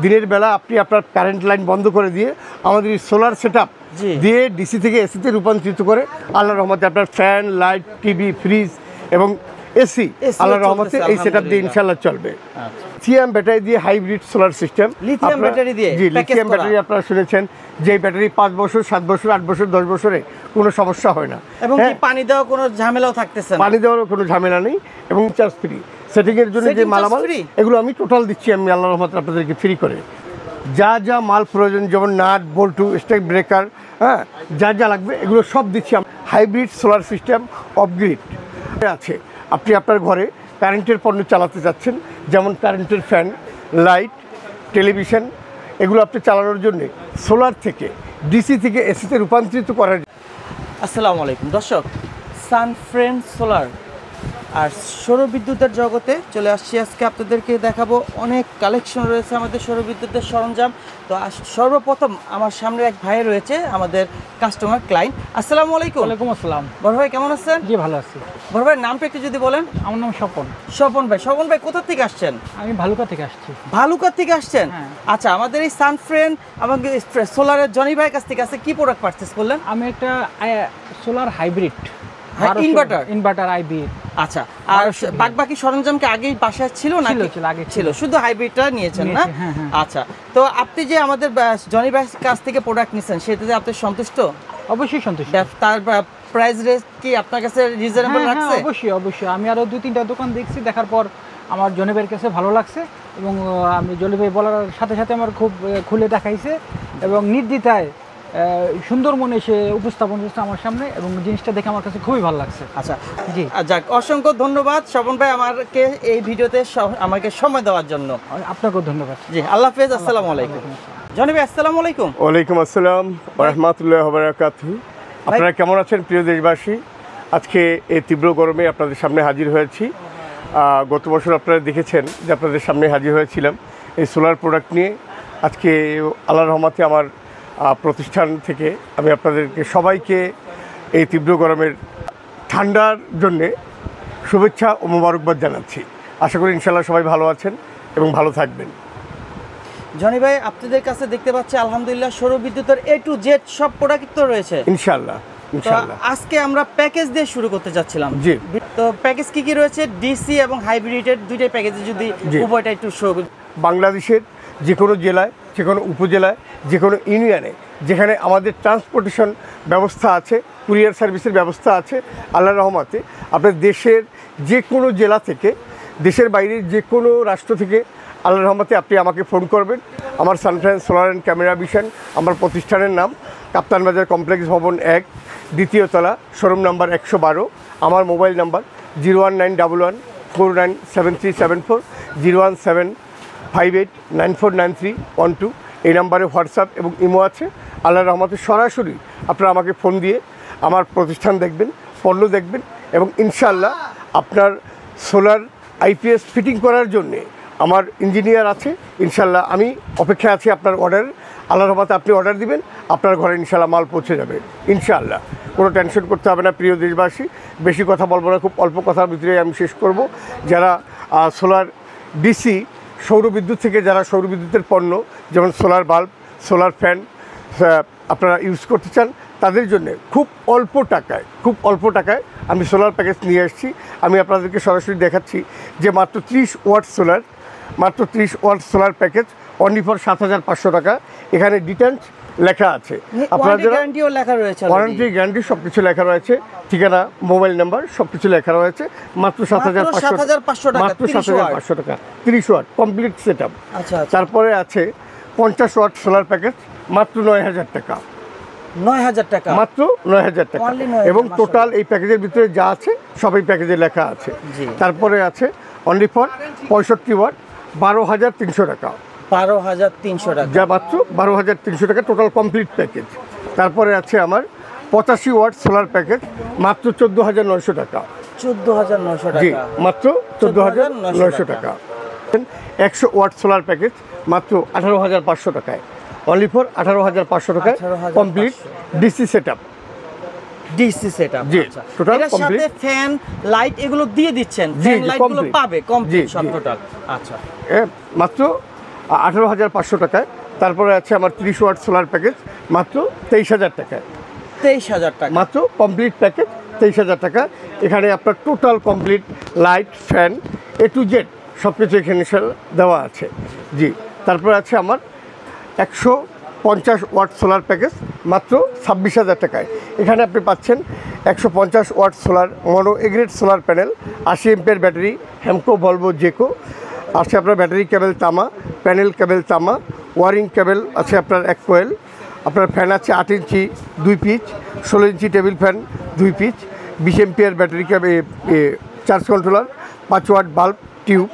দিনের বেলা আপনি আপনার কারেন্ট লাইন বন্ধ করে দিয়ে আমাদের এই সোলার সেটআপ দিয়ে ডিসি থেকে এসিতে রূপান্তরিত করে আল্লাহর রহমতে আপনার ফ্যান, লাইট, টিভি, ফ্রিজ এবং এসি আল্লাহর রহমতে এই সেটআপ দিয়ে ইনশাআল্লাহ চলবে। লিথিয়াম ব্যাটারি দিয়ে hybrid solar system. Lithium battery দিয়ে? জি, লিথিয়াম ব্যাটারি আপনারা শুনেছেন যে ব্যাটারি 5 বছর, 7 বছর, 8 বছর, 10 বছরে কোনো সমস্যা হয় না এবং কি পানি দেওয়া কোনো ঝামেলাও থাকতেছে না? পানি দেওয়ার কোনো ঝামেলা নেই এবং চার্জ ফ্রি। সেটিং এর জন্য যে মালামাল এগুলো আমি টোটাল দিচ্ছি আমি আল্লাহর রহমতে আপনাদেরকে ফ্রি করে। যা যা মাল প্রয়োজন যেমন নাট, বল্টু, স্টেক ব্রেকার, হ্যাঁ যা যা লাগবে এগুলো সব দিচ্ছি। Hybrid solar system off grid আছে। আপনি আপনার ঘরে কারেন্টের পণ্য চালাতে চাচ্ছেন, যেমন কারেন্টের ফ্যান, লাইট, টেলিভিশন, এগুলো আপনি চালানোর জন্য সোলার থেকে ডিসি থেকে এসিতে রূপান্তরিত করার। আসসালামু আলাইকুম দর্শক, সানফ্রেন্ড সোলার আর সৌরবিদ্যুতের জগতে চলে আসছি। আজকে আপনাদেরকে দেখাবো অনেক কালেকশন রয়েছে আমাদের সৌরবিদ্যুতের সরঞ্জাম। তো সর্বপ্রথম আমার সামনে এক ভাই রয়েছে, আমাদের কাস্টমার ক্লায়েন্ট। আসসালামু আলাইকুম। ওয়ালাইকুম আসসালাম। বড় ভাই কেমন আছেন? জি ভালো আছি। বড় ভাইয়ের নামটা একটু যদি বলেন। আমার নাম স্বপন। স্বপন ভাই। স্বপন ভাই কোথা থেকে আসছেন? আমি ভালুকা থেকে আসছি। ভালুকা থেকে আসছেন? আচ্ছা, আমাদের এই সানফ্রেন্ড আমাকে সোলারের জনি ভাইয়ের কাছ থেকে আছে কি প্রোডাক্ট পারচেজ করলেন? আমি একটা সোলার হাইব্রিড ইনভার্টার আইবি। আচ্ছা, আর বাকি সরঞ্জাম কি আগেই বাসায় ছিল না? আগে ছিল, শুধু হাইব্রিডটা নিয়েছেন না? আচ্ছা, তো আপনি যে আমাদের জনি ভাইয়ের কাছ থেকে প্রোডাক্ট নিয়েছেন সেটাতে আপনি সন্তুষ্ট? অবশ্যই সন্তুষ্ট। তার প্রাইস রেট কি আপনার কাছে রিজনেবল লাগছে? অবশ্যই অবশ্যই। আমি আরো 2-3টা দোকান দেখছি, দেখার পর আমার জনি ভাইয়ের কাছে ভালো লাগছে এবং আমি জনি ভাই বলার সাথে সাথে আমার খুব খুলে দেখাইছে এবং নির্দ্বিধায় সুন্দর মনে সে উপস্থাপন করছে আমার সামনে এবং জিনিসটা দেখে আমার কাছে খুবই ভালো লাগছে। আচ্ছা জি, যাক, অসংখ্য ধন্যবাদ স্বপন ভাই আমাকে এই ভিডিওতে আমাকে সময় দেওয়ার জন্য। আপনাকেও ধন্যবাদ। জি, আল্লাহ হাফেজ। আসসালামু আলাইকুম। জনি ভাই আসসালামু আলাইকুম। ওয়ালাইকুম আসসালাম ওয়া রাহমাতুল্লাহি ওয়া বারাকাতুহু। আপনারা কেমন আছেন প্রিয় দেশবাসী? আজকে এই তীব্র গরমে আপনাদের সামনে হাজির হয়েছি। গত বছর আপনারা দেখেছেন যে আপনাদের সামনে হাজির হয়েছিলাম এই সোলার প্রোডাক্ট নিয়ে। আজকে আল্লাহর রহমতে আমার প্রতিষ্ঠান থেকে আমি আপনাদেরকে সবাইকে এই তীব্র গরমের ঠান্ডার জন্যে শুভেচ্ছা ও মোবারকবাদ জানাচ্ছি। আশা করি ইনশাআল্লাহ সবাই ভালো আছেন এবং ভালো থাকবেন। জনি ভাই, আপনাদের কাছে দেখতে পাচ্ছি আলহামদুলিল্লাহ সৌরবিদ্যুতের A to Z সব প্রোডাক্ট তো রয়েছে ইনশাআল্লাহ। আজকে আমরা প্যাকেজ দিয়ে শুরু করতে যাচ্ছিলাম। জি, তো প্যাকেজ কি কি রয়েছে? ডিসি এবং হাইব্রিডের দুইটাই প্যাকেজে যদি উভয়টা একটু শো। বাংলাদেশের যে কোনো জেলায়, যে কোনো উপজেলায়, যে কোনো ইউনিয়নে যেখানে আমাদের ট্রান্সপোর্টেশন ব্যবস্থা আছে, কুরিয়ার সার্ভিসের ব্যবস্থা আছে, আল্লাহর রহমতে আপনার দেশের যে কোনো জেলা থেকে, দেশের বাইরের যে কোনো রাষ্ট্র থেকে আল্লাহর রহমতে আপনি আমাকে ফোন করবেন। আমার সানফ্রেন্ড সোলার অ্যান্ড ক্যামেরা ভিশন, আমার প্রতিষ্ঠানের নাম কাপ্তান বাজার কমপ্লেক্স ভবন 1, দ্বিতীয় তলা, শোরুম নাম্বার 112। আমার মোবাইল নাম্বার 01911497374, 01758949312। এই নাম্বারে হোয়াটসঅ্যাপ এবং ইমো আছে। আল্লাহর রহমতে সরাসরি আপনারা আমাকে ফোন দিয়ে আমার প্রতিষ্ঠান দেখবেন, পণ্য দেখবেন এবং ইনশাআল্লাহ আপনার সোলার আইপিএস ফিটিং করার জন্যে আমার ইঞ্জিনিয়ার আছে। ইনশাআল্লাহ আমি অপেক্ষায় আছি আপনার অর্ডার। আল্লাহর রহমতে আপনি অর্ডার দিবেন, আপনার ঘরে ইনশাআল্লাহ মাল পৌঁছে যাবে ইনশাআল্লাহ। কোনো টেনশন করতে হবে না প্রিয় দেশবাসী। বেশি কথা বলবো না, খুব অল্প কথার ভিতরে আমি শেষ করব। যারা সোলার ডিসি সৌরবিদ্যুৎ থেকে যারা সৌরবিদ্যুতের পণ্য যেমন সোলার বাল্ব, সোলার ফ্যান আপনারা ইউজ করতে চান, তাদের জন্য খুব অল্প টাকায় আমি সোলার প্যাকেজ নিয়ে এসেছি। আমি আপনাদেরকে সরাসরি দেখাচ্ছি যে মাত্র 30 watt solar package only for 7,500 টাকা। এখানে ডিটেলস লেখা আছে, আপনাদের ওয়ারেন্টি গ্যারান্টি সব কিছু লেখা রয়েছে, ঠিকানা, মোবাইল নাম্বার সব কিছু লেখা রয়েছে। মাত্র 7,500 টাকা, মাত্র 7,500 টাকা, 30 ওয়াট কমপ্লিট সেট আপ। তারপরে আছে 50 ওয়াট সোলার প্যাকেজ মাত্র 9,000 টাকা। 9,000 টাকা, মাত্র 9,000 টাকা। এবং টোটাল এই প্যাকেজের ভিতরে যা আছে সব এই প্যাকেজে লেখা আছে। তারপরে আছে অনলি ফর 65 ওয়াট 12,300 টাকা। 12,300 টাকা, যা মাত্র 12,300 টাকা টোটাল কমপ্লিট প্যাকেজ। তারপরে আছে আমার 85 ওয়াট সোলার প্যাকেজ মাত্র 14,900 টাকা। 14,900 টাকা, জি মাত্র 14,900 টাকা। 100 ওয়াট সোলার প্যাকেজ মাত্র 18,500 টাকায়, অনলি ফর 18,500 টাকায় কমপ্লিট ডিসি সেটআপ। জি, টোটাল কমপ্লিট। ফ্যান, লাইট এগুলো দিয়ে দিচ্ছেন? ফ্যান লাইটগুলো পাবে কমপ্লিট সব টোটাল। আচ্ছা, মাত্র 18,500 টাকায়। তারপরে আছে আমার 30 ওয়াট সোলার প্যাকেজ মাত্র 23,000 টাকায়। 23,000 টাকা মাত্র কমপ্লিট প্যাকেজ 23,000 টাকা। এখানে আপনার total complete light, fan, A to Z সব কিছু এখানে দেওয়া আছে। জি, তারপরে আছে আমার 150 ওয়াট সোলার প্যাকেজ মাত্র 26,000 টাকায়। এখানে আপনি পাচ্ছেন 150 watt solar mono A grade solar panel, 80 ampere battery, Hamko Volvo জেকো আছে আপনার, ব্যাটারি কেবল তামা, প্যানেল কেবল তামা, ওয়ারিং কেবল আছে আপনার 1 কোয়েল, আপনার ফ্যান আছে 8 inch 2 piece, 16 inch table fan 2 piece, 20 ampere battery cable charge controller, 5 watt bulb tube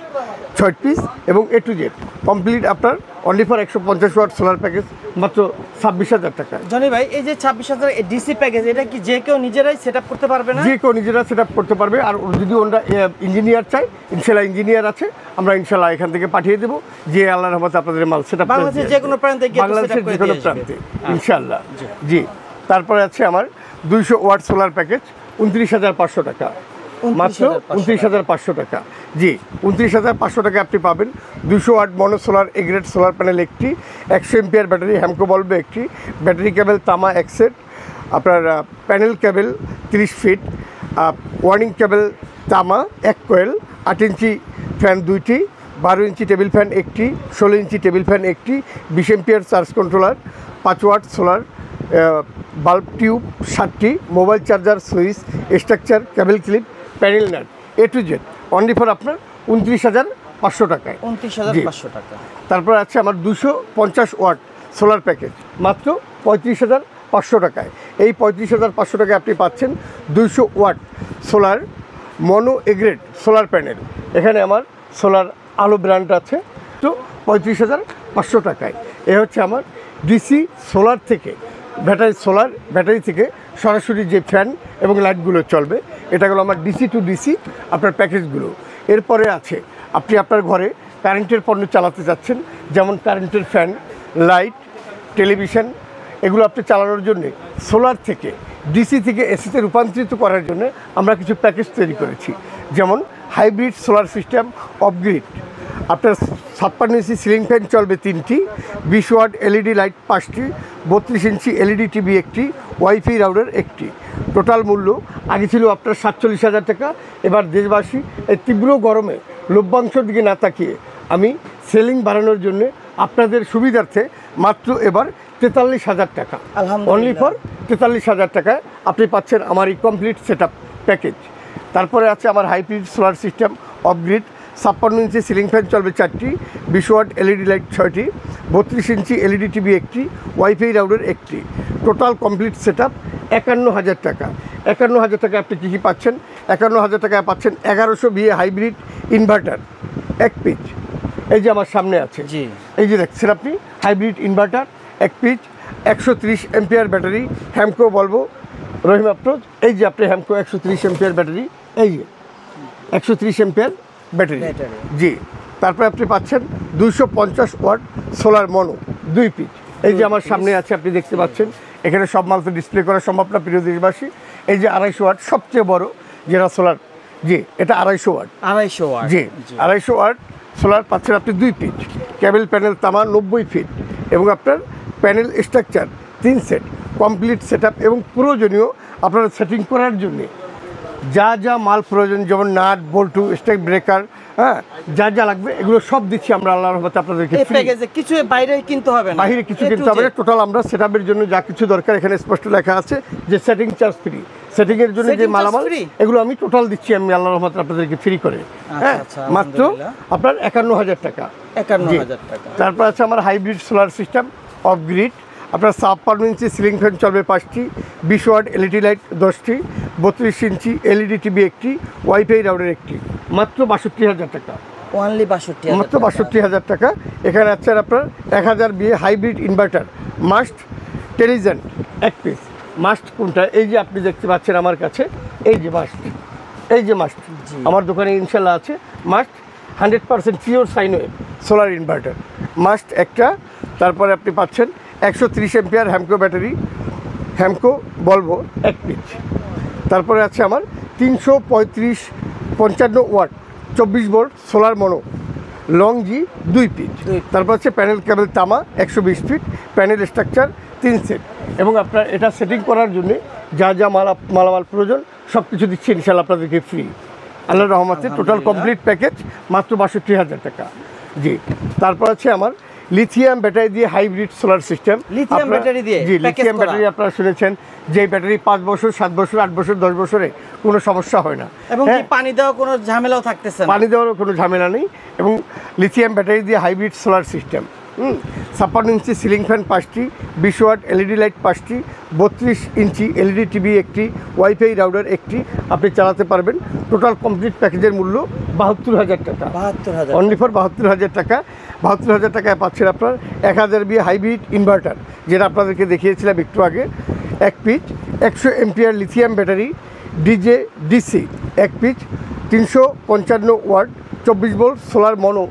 6 piece এবং A to Z কমপ্লিট আপনার only for 150 watt solar package মাত্র 26,000 টাকা। জনি ভাই, এই যে 26,000 ডিসি প্যাকেজ, এটা কি যে কেউ নিজেরাই সেট আপ করতে পারবে না? যে কেউ নিজেরা সেট আপ করতে পারবে। আর যদি ওরা ইঞ্জিনিয়ার চাই, ইনশাল্লাহ ইঞ্জিনিয়ার আছে, আমরা ইনশাল্লাহ এখান থেকে পাঠিয়ে দেবো, যে আল্লাহর রহমতে আপনাদের মাল সেট আপ বাংলাদেশের যে কোনো প্রান্তে গিয়ে বাংলাদেশের যে কোনো প্রান্তে ইনশাল্লাহ। জি, তারপরে আছে আমার 200 ওয়াট সোলার প্যাকেজ 29,500 টাকা, মাত্র 29,500 টাকা। জি, 29,500 টাকা আপনি পাবেন 200 watt mono solar A grade solar panel একটি, 100 এমপিয়ার ব্যাটারি হ্যামকো বলবে একটি, ব্যাটারি কেবল তামা 1 সেট, আপনার প্যানেল কেবল 30 ফিট, ওয়ার্নিং কেবল তামা 1 কোয়েল, 8 ইঞ্চি ফ্যান 2টি, 12 ইঞ্চি টেবিল ফ্যান একটি, 16 ইঞ্চি টেবিল ফ্যান একটি, 20 ampere charge controller, 5 watt solar bulb tube 7টি, mobile charger, switch, structure, cable clip, panel nut, A to Z only for আপনার 29,500 টাকায়। 29,500 টাকা। তারপর আছে আমার 250 ওয়াট সোলার প্যাকেজ মাত্র 35,500 টাকায়। এই 35,500 টাকায় আপনি পাচ্ছেন 200 watt solar mono A grade solar panel. এখানে আমার সোলার আলো ব্র্যান্ড আছে, তো 35,500 টাকায়। এ হচ্ছে আমার ডিসি সোলার থেকে ব্যাটারি থেকে সরাসরি যে ফ্যান এবং লাইটগুলো চলবে, এটা হলো আমার ডিসি টু ডিসি আপনার প্যাকেজগুলো। এরপরে আছে আপনি আপনার ঘরে কারেন্টের পণ্য চালাতে চাচ্ছেন, যেমন কারেন্টের ফ্যান, লাইট, টেলিভিশন, এগুলো আপনি চালানোর জন্যে সোলার থেকে ডিসি থেকে এসিতে রূপান্তরিত করার জন্য আমরা কিছু প্যাকেজ তৈরি করেছি, যেমন হাইব্রিড সোলার সিস্টেম অফগ্রিড। আপনার 56 ইঞ্চি সিলিং ফ্যান চলবে 3টি, 20 ওয়াট এলইডি লাইট 5টি, 32 ইঞ্চি এলইডি টিভি একটি, ওয়াইফাই রাউটার একটি। টোটাল মূল্য আগে ছিল আপনার 47,000 টাকা। এবার দেশবাসী এই তীব্র গরমে লভ্যাংশের দিকে না তাকিয়ে আমি সেলিং বাড়ানোর জন্য আপনাদের সুবিধার্থে মাত্র এবার 43,000 টাকা, অনলি ফর 43,000 টাকায় আপনি পাচ্ছেন আমার এই কমপ্লিট সেট আপ প্যাকেজ। তারপরে আছে আমার hybrid solar system off-grid, 56 inch ceiling fan চলবে 4টি, 20 ওয়াট এলইডি লাইট 6টি, 32 ইঞ্চি এলইডি টিভি একটি, ওয়াইফাই রাউটার একটি। টোটাল কমপ্লিট সেট আপ 51,000 টাকা। 51,000 টাকায় আপনি কী কী পাচ্ছেন? 51,000 টাকায় পাচ্ছেন 1100 VA হাইব্রিড ইনভার্টার 1 পিচ, এই যে আমার সামনে আছে, জি, এই যে দেখছেন আপনি hybrid inverter 1 piece, 130 ampere battery Hamko বলবো রহিম আফরোজ, এই যে আপনি হ্যামকো 130 এমপিয়ার ব্যাটারি, এই যে 130 এমপিয়ার ব্যাটারি। জি, তারপরে আপনি পাচ্ছেন 250 ওয়াট সোলার মনো 2 পিচ, এই যে আমার সামনে আছে, আপনি দেখতে পাচ্ছেন। এখানে সব মাল তো ডিসপ্লে করা সম্ভব না প্রিয় দেশবাসী। এই যে 250 ওয়াট সবচেয়ে বড় যেটা সোলার, জি এটা 250 ওয়াট, 250 ওয়াট, জি 250 ওয়াট সোলার পাচ্ছেন আপনি 2 পিচ, কেবল প্যানেল তামা 90 ফিট এবং আপনার panel structure 3 set, complete set up এবং প্রয়োজনীয় আপনারা সেটিং করার জন্যে যা যা মাল প্রয়োজন, যেমন নাট, বল্টু, স্টেক ব্রেকার, হ্যাঁ যা যা লাগবে এগুলো সব দিচ্ছি আমরা আল্লাহর রহমতে আপনাদেরকে। এই প্যাকেজে কিছু বাইরে কিনতে হবে না, বাইরে কিছু কিনতে হবে না, টোটাল আমরা সেটআপের জন্য যা কিছু দরকার এখানে স্পষ্ট লেখা আছে যে সেটিং চার্জ ফ্রি, সেটিংয়ের জন্য যে মালামাল এগুলো আমি টোটাল দিচ্ছি আমি আল্লাহর রহমতে আপনাদেরকে ফ্রি করে, হ্যাঁ মাত্র আপনার 51,000 টাকা। 51,000 টাকা। তারপর আছে আমার hybrid solar system off grid, আপনার 56 ইঞ্চি সিলিং ফ্যান চলবে 5টি, 20 ওয়াট এলইডি লাইট 10টি, 32 ইঞ্চি এলইডি টিভি একটি, ওয়াইফাই রাউটার একটি, মাত্র 62,000 টাকা। অনলি 62,000, মাত্র 62,000 টাকা। এখানে আছে আপনার 1000 VA hybrid inverter Must intelligent 1 piece. Must কোনটা? এই যে আপনি দেখতে পাচ্ছেন আমার কাছে, এই যে মাস্ট, এই যে মাস্ট আমার দোকানে ইনশাল্লাহ আছে। Must 100% pure sine wave solar inverter must একটা। তারপরে আপনি পাচ্ছেন 130 এমপিয়ার হ্যামকো ব্যাটারি হ্যামকো বলবো 1 পিচ। তারপরে আছে আমার 335-55 watt 24 volt solar mono Longi 2 piece. তারপর হচ্ছে প্যানেল কেবল তামা 120 ফিট, প্যানেল স্ট্রাকচার 3 সেট। এবং আপনার এটা সেটিং করার জন্য যা যা মালামাল প্রয়োজন সব কিছু দিচ্ছি ইনশাল্লাহ আপনাদেরকে ফ্রি আল্লাহর রহমতে। টোটাল কমপ্লিট প্যাকেজ মাত্র 62,000 টাকা। জি, তারপর আছে আমার লিথিয়াম ব্যাটারি দিয়ে hybrid solar system. Lithium battery দিয়ে জি, লিথিয়াম ব্যাটারি আপনারা শুনেছেন যে ব্যাটারি 5 বছর 7 বছর 8 বছর 10 বছরে কোনো সমস্যা হয় না, এবং কি পানি দেওয়া কোনো ঝামেলাও থাকতেছে না, পানি দেওয়ারও কোনো ঝামেলা নেই। এবং লিথিয়াম ব্যাটারি দিয়ে hybrid solar system. 56 inch ceiling fan 5টি, 20 ওয়াট এলইডি লাইট 5টি, 32 ইঞ্চি এলইডি টিভি একটি, ওয়াইফাই রাউটার একটি আপনি চালাতে পারবেন। টোটাল কমপ্লিট প্যাকেজের মূল্য 72,000 টাকা। 72,000 অনলি ফর 72,000 টাকা। 72,000 টাকায় পাচ্ছেন আপনার 1000 বিএ হাইব্রিড ইনভার্টার, যেটা আপনাদেরকে দেখিয়েছিলাম একটু আগে। 1 পিস 100 এমপিআর লিথিয়াম ব্যাটারি ডিজে DC 1 piece, 355 watt 24 volt solar mono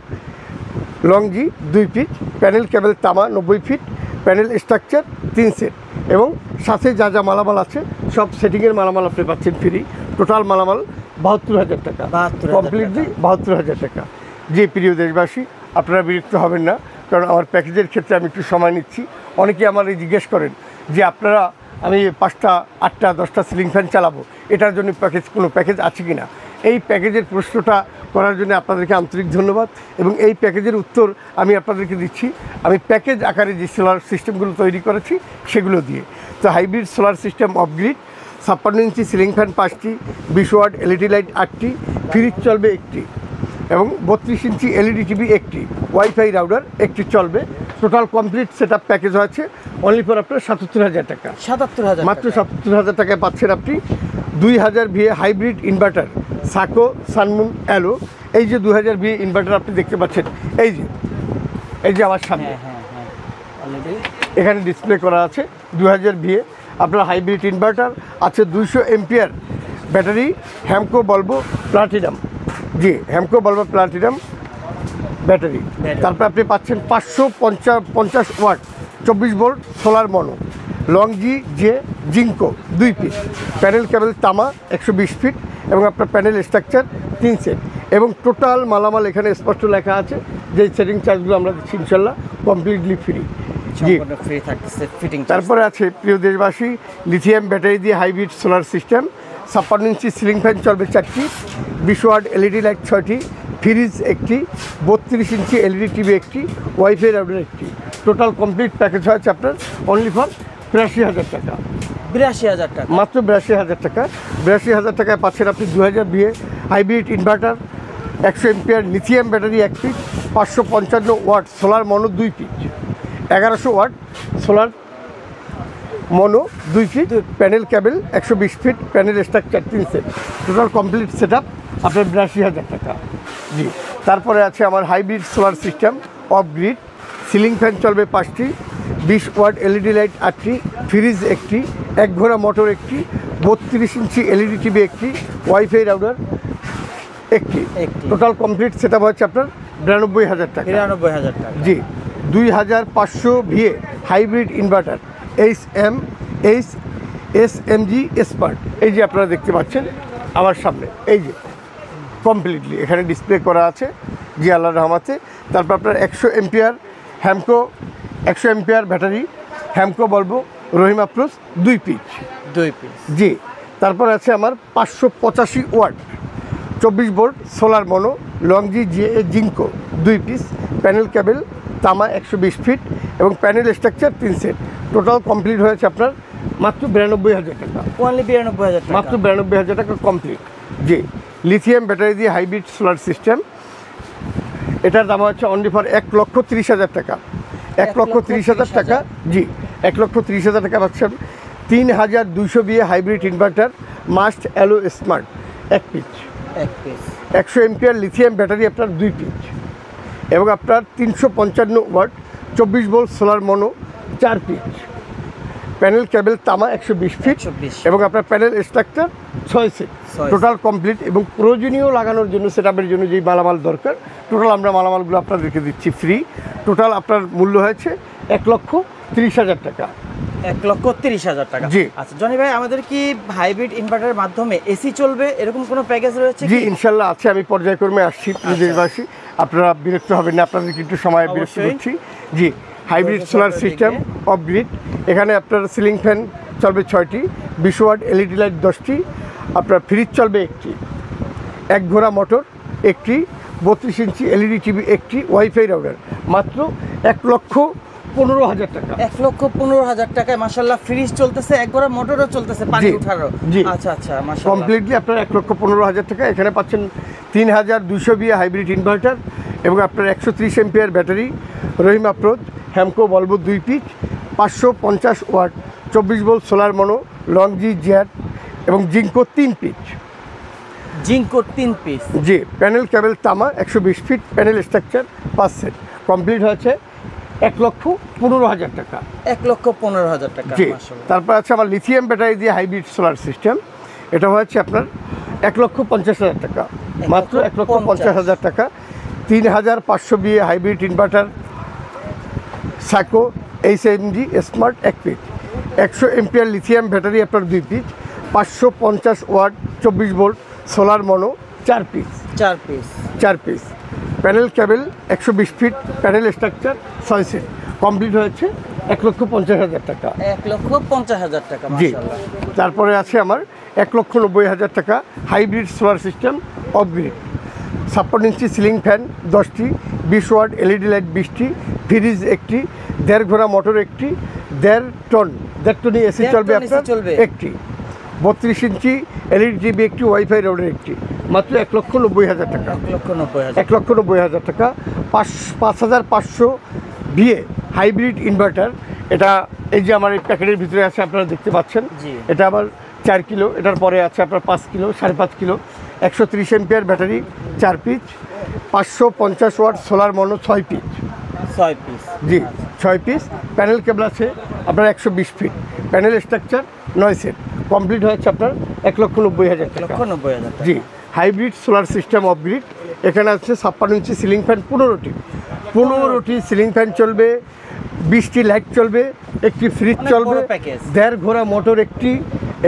Longi 2 piece, panel cable তামা 90 ফিট, প্যানেল স্ট্রাকচার 3 সেট। এবং সাথে যা যা মালামাল আছে সব সেটিংয়ের মালামাল আপনি পাচ্ছেন ফ্রি। টোটাল মালামাল 72,000 টাকা, 72,000 কমপ্লিটলি 72,000 টাকা। যে প্রিয় দেশবাসী, আপনারা বিরক্ত হবেন না, কারণ আমার প্যাকেজের ক্ষেত্রে আমি একটু সময় নিচ্ছি। অনেকে আমার জিজ্ঞেস করেন যে আপনারা আমি 5টা 8টা 10টা সিলিং ফ্যান চালাবো, এটার জন্য কোনো প্যাকেজ আছে কি না। এই প্যাকেজের প্রশ্নটা করার জন্য আপনাদেরকে আন্তরিক ধন্যবাদ। এবং এই প্যাকেজের উত্তর আমি আপনাদেরকে দিচ্ছি আমি প্যাকেজ আকারে যে সোলার সিস্টেমগুলো তৈরি করেছি সেগুলো দিয়ে। তো hybrid solar system off grid 56 inch ceiling fan 5টি, 20 ওয়াট এলইডি লাইট 8টি, ফ্রিজ চলবে একটি, এবং 32 ইঞ্চি এলইডি টিভি একটি, ওয়াইফাই রাউটার একটি চলবে। Total complete set up package হচ্ছে অনলি ফর আপনার 77,000 টাকা। 77,000 মাত্র 77,000 টাকায় পাচ্ছেন আপনি 2000 VA hybrid inverter Sako Sunmoon অ্যালো। এই যে 2000 ভিএ ইনভার্টার আপনি দেখতে পাচ্ছেন, এই যে আমার সামনে অলরেডি এখানে ডিসপ্লে করা আছে 2000 ভিএ আপনার হাইব্রিড ইনভার্টার আছে। 200 এমপিআর ব্যাটারি হ্যামকো বলবো প্লাটিনাম, জি হ্যামকো বলবো প্লাটিনাম ব্যাটারি। তারপর আপনি পাচ্ছেন 550 watt 24 volt solar mono Longi জে জিঙ্কো 2 পিস, প্যানেল কেবল তামা 120 ফিট, এবং আপনার প্যানেল স্ট্রাকচার 3 সেট। এবং টোটাল মালামাল এখানে স্পষ্ট লেখা আছে যে সেটিং চার্জগুলো আমরা দিচ্ছি ইনশাল্লাহ কমপ্লিটলি ফ্রি। জি, ফ্রি থাকতেছে ফিটিং। তারপরে আছে প্রিয় দেশবাসী লিথিয়াম ব্যাটারি দিয়ে hybrid solar system 56 inch ceiling fan চলবে 4টি, 20 ওয়াট এলইডি লাইট 6টি, ফ্রিজ একটি, 32 ইঞ্চি এলইডি টিভি একটি, ওয়াইফাই রাউটার একটি। টোটাল কমপ্লিট প্যাকেজ হচ্ছে আপনার অনলি ফর 82,000 টাকা। 82,000 টাকা, মাত্র 82,000 টাকা। 82,000 টাকায় পাচ্ছেন আপনি 2000 VA hybrid inverter 100 ampere lithium battery 1 piece, 555 watt solar mono 2 piece, 1100 watt solar mono 2 feet, panel cable 120 feet, panel structure 3 set. Total complete set up আপনার 82,000 টাকা। জি, তারপরে আছে আমার hybrid solar system off grid ceiling fan চলবে 5টি, 20 watt LED light 8টি, fridge একটি, 1 ঘোড়া মোটর একটি, 32 ইঞ্চি এলইডি টিভি একটি, ওয়াইফাই রাউটার একটি। টোটাল কমপ্লিট সেট আপ হচ্ছে আপনার 92,000 টাকা। 93,000 টাকা। জি, 2500 ভিএ হাইব্রিড ইনভার্টার এসএমজি স্পার্ট, এই যে আপনারা দেখতে পাচ্ছেন আমার সামনে, এই যে কমপ্লিটলি এখানে ডিসপ্লে করা আছে জি আল্লাহর রহমতে। তারপর আপনার 100 MPR Hamko 100 MPR battery Hamko বলবো রহিম আফরোজ 2 পিস। জি, তারপর আছে আমার 585 watt 24 volt solar mono long জি জিঙ্কো 2 পিস, প্যানেল কেবল তামা 120 ফিট, এবং panel structure 3 set. Total complete হয়েছে আপনার মাত্র 92,000 টাকা। অনলি 92,000 টাকা, মাত্র 92,000 টাকা কমপ্লিট। জি, লিথিয়াম ব্যাটারি দিয়ে হাইব্রিড সোলার সিস্টেম, এটার দাম হচ্ছে অনলি ফর 1,30,000 টাকা। 1,30,000 টাকা। জি, 1,30,000 টাকা পাচ্ছেন 3,200 বিএ হাইব্রিড ইনভার্টার মাস্ট অ্যালো smart 1 piece, 100 ampere lithium battery আপনার 2 পিস, এবং আপনার 355 watt 24 volt solar mono 4 piece, panel cable তামা 120 ফিট, এবং আপনার panel structure 6 set. Total complete. এবং প্রয়োজনীয় লাগানোর জন্য সেটআপের জন্য যেই মালামাল দরকার টোটাল আমরা মালামালগুলো আপনাদেরকে দিচ্ছি ফ্রি। টোটাল আপনার মূল্য হয়েছে 1,30,000 টাকা। 1,30,000 টাকা। জি। আচ্ছা জনি ভাই, আমাদের কি হাইব্রিড ইনভার্টারের মাধ্যমে এসি চলবে এরকম কোনো প্যাকেজ রয়েছে জি কি? ইনশাল্লাহ আছে। আমি পর্যায়ক্রমে আসছি দেশবাসী, আপনারা বিরক্ত হবেন না, আপনাদেরকে একটু সময় বিরক্ত অবশ্যই। করছি। জি, hybrid solar system off grid. এখানে আপনার সিলিং ফ্যান চলবে 6টি, 20 ওয়াট এলইডি লাইট 10টি, আপনার ফ্রিজ চলবে 1টি, 1 ঘোড়া মোটর 1টি, 32 ইঞ্চি এলইডি টিভি 1টি, ওয়াইফাই রাউটার। মাত্র 1,15,000 টাকা। 1,15,000 টাকায় মাশাআল্লাহ ফ্রিজ চলতেছে, এক ঘোড়া মোটরও চলতেছে, পানি জি, উঠারও। জি। আচ্ছা আচ্ছা মাশাআল্লাহ। কমপ্লিটলি আপনার 1,15,000 টাকা। এখানে পাচ্ছেন 3200 বিএ হাইব্রিড ইনভার্টার এবং আপনার 130 ampere battery, Rahimafrooz Hamko বলবো 2 piece, 550 watt 24 volt solar mono, Longi জ্যাট এবং জিঙ্কো 3 পিচ। Jinko 3 piece. জি, প্যানেল কেবল তামা 120 feet, panel structure 5 set. Complete হয়েছে 1,15,000 টাকা। 1,15,000 টাকা জি, মাশাআল্লাহ। তারপর আছে আমার লিথিয়াম ব্যাটারি দিয়ে হাইব্রিড সোলার সিস্টেম। এটা হচ্ছে আপনার 1,50,000 টাকা। মাত্র 1,50,000 টাকা। 3,500 বিএ হাইব্রিড ইনভার্টার, সাইকো HMD smart 1 piece, 100 ampere lithium battery আপনার 2 piece, 550 watt 24 volt solar mono 4 piece. 4 piece. 4 piece. Panel cable 120 feet, panel structure 6 set. Complete হয়েছে 1,50,000 টাকা। 1,50,000 টাকা জি, মাশাআল্লাহ। তারপরে আছে আমার 1,90,000 টাকা hybrid solar system off grid. 56 inch ceiling fan 10টি, 20 ওয়াট এলইডি লাইট 20টি, ফ্রিজ 1টি, 1.5 ঘোড়া মোটর 1টি, 1.5 টন এসি 1.5 চলবে টন আপনার AC চলবে। 1টি, 32 ইঞ্চি এলইডি টিভি 1টি, ওয়াইফাই রাউটার 1টি। মাত্র 1,90,000 টাকা। 1,90,000। 1,90,000 টাকা। 5,500 বিএ হাইব্রিড ইনভার্টার। এটা এই যে আমার এই প্যাকেটের ভিতরে আছে, আপনারা দেখতে পাচ্ছেন। জি। এটা আমার 4 কিলো, এটার পরে আছে আপনার 5 kilo, 5.5 kilo, 130 ampere battery 4 piece, 550 watt solar mono 6 piece. 6 piece. জি, 6 পিস। প্যানেল কেবল আছে আপনার 120 feet, panel structure 9 set. Complete হয়েছে আপনার 1,90,000 টাকা। 1,90,000 টাকা। জি, hybrid solar system off grid. এখানে আছে 56 ইঞ্চি সিলিং ফ্যান 15টি সিলিং ফ্যান চলবে, 20টি লাইট চলবে, একটি ফ্রিজ অনেক চলবে, বড় প্যাকেজ। 1.5 ঘোড়া মোটর 1টি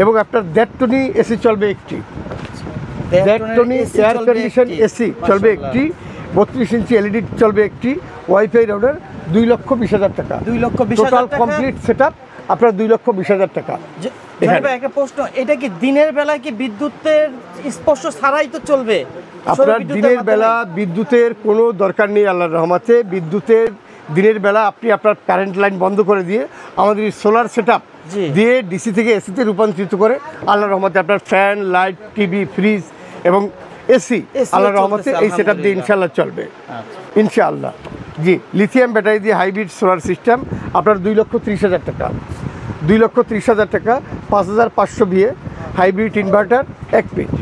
এবং আপনার 1.5 টনি এসি চলবে 1টি, 1.5 টনি এয়ার কন্ডিশন এসি চলবে 1টি, 32 ইঞ্চি এলইডি চলবে 1টি, ওয়াইফাই রাউটার। 2,20,000 টাকা। 2,20,000 টোটাল টাকা। কমপ্লিট সেটআপ আপনার 2,20,000 টাকা। জনি ভাই, একটা প্রশ্ন, এটা কি দিনের বেলায় কি বিদ্যুতের স্পর্শ ছাড়াই তো চলবে? আপনার সৌরবিদ্যুতের দিনের মাধ্যমে? বেলা বিদ্যুতের কোনো দরকার নেই আল্লাহর রহমতে। বিদ্যুতের দিনের বেলা আপনি আপনার কারেন্ট লাইন বন্ধ করে দিয়ে আমাদের এই সোলার সেটআপ জি। দিয়ে ডিসি থেকে এসিতে রূপান্তরিত করে আল্লাহর রহমতে আপনার ফ্যান, লাইট, টিভি, ফ্রিজ এবং এসি আল্লাহর রহমতে এই সেটআপ দিয়ে ইনশাআল্লাহ চলবে আচ্ছা। ইনশাআল্লাহ। জি, লিথিয়াম ব্যাটারি দিয়ে হাইব্রিড সোলার সিস্টেম আপনার 2,30,000 টাকা। 2,30,000 টাকা। 5,500 VA hybrid inverter 1 piece,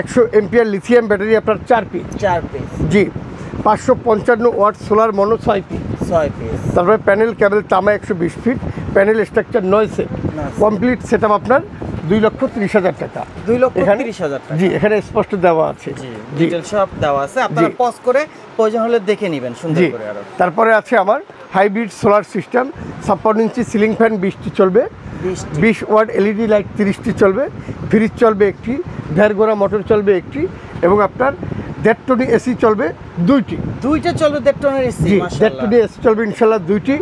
100 ampere lithium battery আপনার 4 পিচ। 4 পিস। জি, 555 watt solar mono 6 piece. 6 piece. তারপরে প্যানেল কেবল তামা 120 feet, panel structure 9 set. Complete setup আপনার 2,30,000 টাকা। 2,30,000 টাকা। জি, এখানে স্পষ্ট দেওয়া আছে। জি, জি, ডিটেইল সব দেওয়া আছে, আপনারা জি। পজ করে প্রয়োজন হলে দেখে নেবেন সুন্দর জি। করে আরো। তারপরে আছে আমার hybrid solar system 56 inch ceiling fan 20টি চলবে, 20 ওয়াট এলইডি লাইট 30টি চলবে, ফ্রিজ চলবে 1টি, 1.5 ঘোড়া মোটর চলবে 1টি এবং আপনার 1.5 টনি এসি চলবে 2টি। দুইটা চলবে 1.5 টনের এসি 1.5 মাশাআল্লাহ। টনি এসি চলবে ইনশাআল্লাহ 2টি,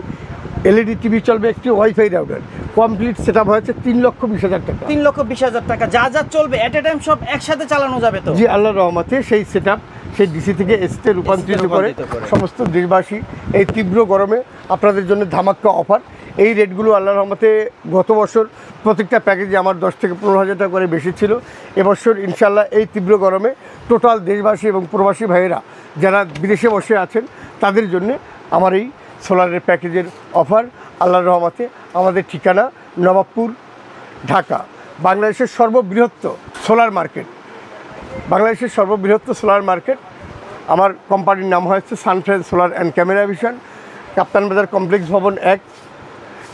এলইডি টিভি চলবে 1টি, ওয়াইফাই রাউটার। কমপ্লিট সেটআপ হয়েছে 3,20,000 টাকা। 3,20,000 টাকা। যা যা চলবে এট এ টাইম সব একসাথে চালানো যাবে তো? জি, আল্লাহর রহমতে সেই সেটআপ সেই ডিসি থেকে এসিতে রূপান্তরিত করে সমস্ত দেশবাসী এই তীব্র গরমে আপনাদের জন্য ধামাক্কা অফার। এই রেটগুলো আল্লাহর রহমতে গত বছর প্রত্যেকটা প্যাকেজে আমার 10 থেকে 15,000 টাকা করে বেশি ছিল। এবছর ইনশাআল্লাহ এই তীব্র গরমে টোটাল দেশবাসী এবং প্রবাসী ভাইয়েরা যারা বিদেশে বসে আছেন তাদের জন্য আমার এই সোলারের প্যাকেজের অফার। আল্লাহর রহমতে আমাদের ঠিকানা নবাবপুর, ঢাকা। বাংলাদেশের সর্ববৃহৎ সোলার মার্কেট, বাংলাদেশের সর্ববৃহৎ সোলার মার্কেট। আমার কোম্পানির নাম হয়েছে সানফ্রেন্স সোলার অ্যান্ড ক্যামেরা ভিশন, কাপ্তান বাজার কমপ্লেক্স ভবন 1,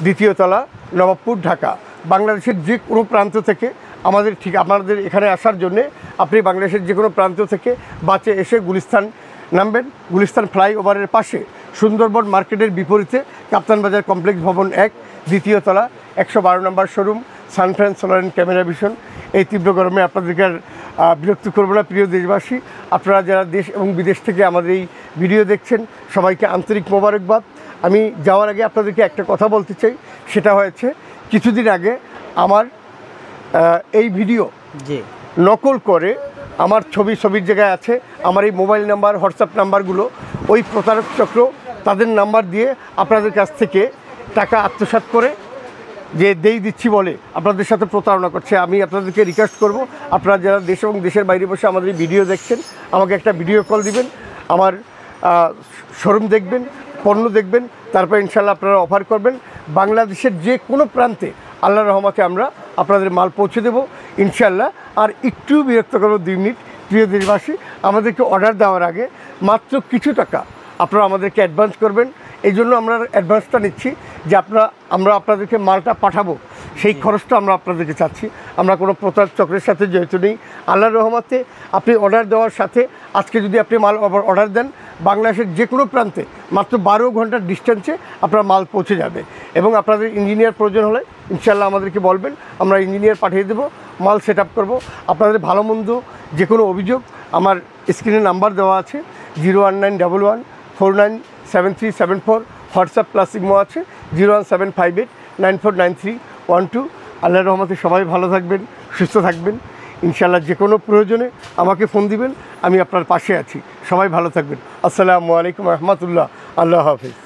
2য় তলা, নবাবপুর, ঢাকা। বাংলাদেশের যে কোনো প্রান্ত থেকে আমাদের এখানে আসার জন্যে আপনি বাংলাদেশের যে কোনো প্রান্ত থেকে বাসে এসে গুলিস্তান নামবেন। গুলিস্তান ফ্লাইওভারের পাশে সুন্দরবন মার্কেটের বিপরীতে কাপ্তান বাজার কমপ্লেক্স ভবন 1, দ্বিতীয় তলা, 112 নম্বর শোরুম, সানফ্রান্স সোলার অ্যান্ড ক্যামেরা ভিশন। এই তীব্র গরমে আপনাদেরকে আর বিরক্ত করবো না। প্রিয় দেশবাসী, আপনারা যারা দেশ এবং বিদেশ থেকে আমাদের এই ভিডিও দেখছেন, সবাইকে আন্তরিক মোবারকবাদ। আমি যাওয়ার আগে আপনাদেরকে একটা কথা বলতে চাই, সেটা হয়েছে কিছুদিন আগে আমার এই ভিডিও জি নকল করে আমার ছবির জায়গায় আছে, আমার এই মোবাইল নাম্বার, হোয়াটসঅ্যাপ নাম্বারগুলো ওই প্রতারক চক্র তাদের নাম্বার দিয়ে আপনাদের কাছ থেকে টাকা আত্মসাৎ করে যে দিচ্ছি বলে আপনাদের সাথে প্রতারণা করছে। আমি আপনাদেরকে রিকোয়েস্ট করব, আপনারা যারা দেশ এবং দেশের বাইরে বসে আমাদের এই ভিডিও দেখছেন, আমাকে একটা ভিডিও কল দিবেন, আমার শোরুম দেখবেন, পণ্য দেখবেন, তারপর ইনশাল্লাহ আপনারা অফার করবেন। বাংলাদেশের যে কোনো প্রান্তে আল্লাহর রহমতে আমরা আপনাদের মাল পৌঁছে দেবো ইনশাল্লাহ। আর একটু বিরক্ত করবো 2 মিনিট, প্রিয় দেশবাসী, আমাদেরকে অর্ডার দেওয়ার আগে মাত্র কিছু টাকা আপনারা আমাদেরকে অ্যাডভান্স করবেন। এই জন্য আমরা অ্যাডভান্সটা নিচ্ছি যে আমরা আপনাদেরকে মালটা পাঠাবো, সেই খরচটা আমরা আপনাদেরকে চাচ্ছি। আমরা কোনো প্রতারক চক্রের সাথে জড়িত নেই। আল্লাহর রহমতে আপনি অর্ডার দেওয়ার সাথে আজকে যদি আপনি মাল অর্ডার দেন, বাংলাদেশের যে কোনো প্রান্তে মাত্র 12 ঘন্টার ডিস্টেন্সে আপনার মাল পৌঁছে যাবে। এবং আপনাদের ইঞ্জিনিয়ার প্রয়োজন হলে ইনশাল্লাহ আমাদেরকে বলবেন, আমরা ইঞ্জিনিয়ার পাঠিয়ে দেবো, মাল সেট আপ করবো। আপনাদের ভালো মন্দ যে কোনো অভিযোগ আমার স্ক্রিনে নাম্বার দেওয়া আছে, 01911497374, হোয়াটসঅ্যাপ প্লাস ইমো আছে 01758949312। আল্লাহর রহমতে সবাই ভালো থাকবেন, সুস্থ থাকবেন ইনশাল্লাহ। যে কোনো প্রয়োজনে আমাকে ফোন দিবেন, আমি আপনার পাশে আছি। সবাই ভালো থাকবেন। আসসালামু আলাইকুম রহমতুল্লাহ। আল্লাহ হাফিজ।